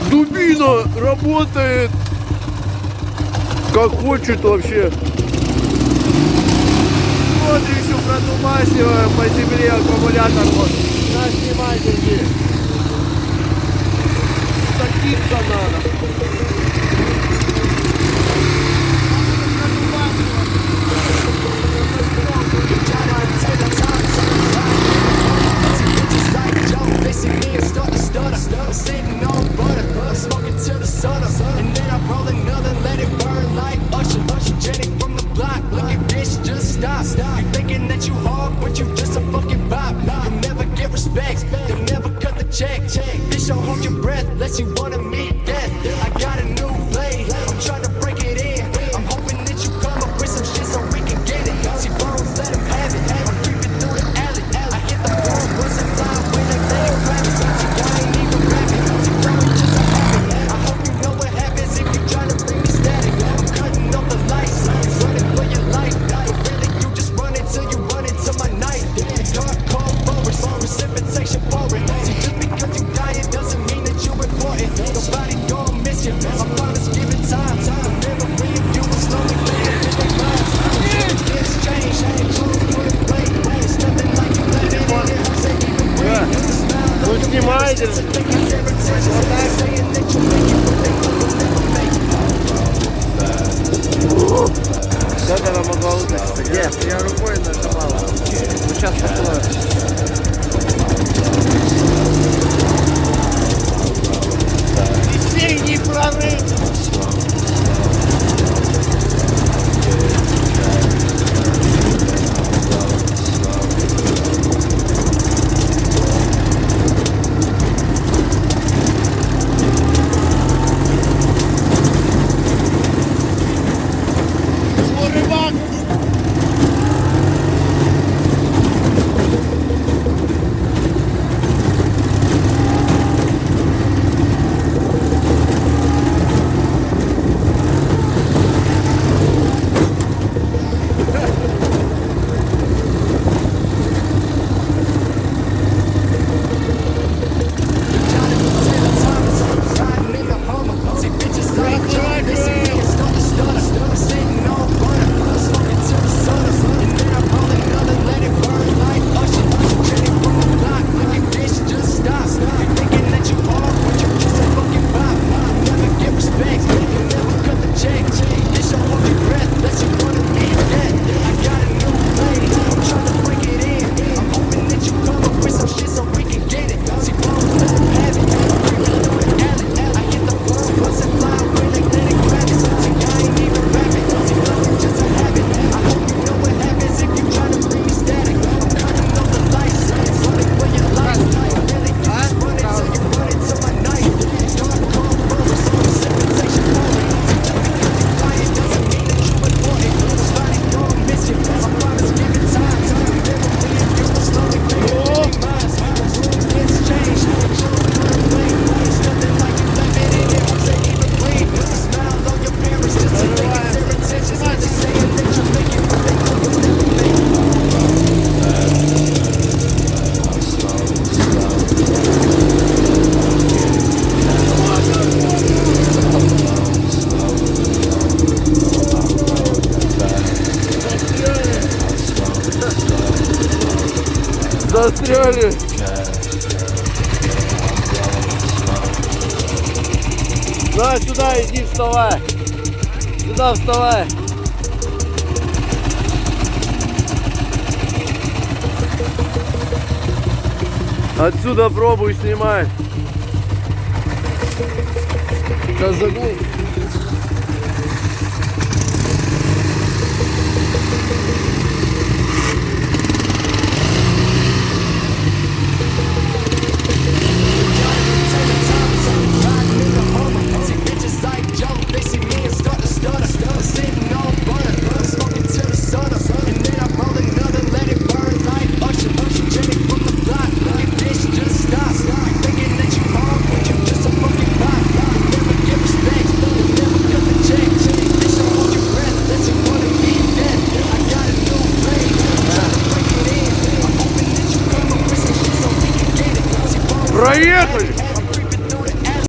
Дубина работает как хочет вообще. Вот еще протумасиваем по земле аккумулятор. Вот. На снимательке. Садиться надо. Bitch, don't hold your breath unless you wanna meet death. I got a new blade, I'm trying to break it in. I'm hoping that you come up with some shit so we can get it. See bones, let him have it. I'm creeping through the alley. I hit the floor, once and fly when they let it crack. See, I ain't even rapping. See, growing just a habit. I hope you know what happens if you try to bring me static. I'm cutting off the lights, running for your life. But really, you just run it till you run into my knife. Dark, cold forest, precipitation pouring. See, just because you dying doesn't mean that you're important. Nobody gon' miss you. I promise, give it time. The memory of you will slowly fade in their minds. It's changed. Close to the plate. It's nothing like you let it in. I say even breathe. It's a smile. Вот снимайте. Как она могла ударить? Нет, я рукой нажимала. Ну сейчас такое. Весенний прорыв. Застряли. Да, сюда иди, вставай. Сюда вставай. Отсюда пробуй снимать. Сейчас заглушь.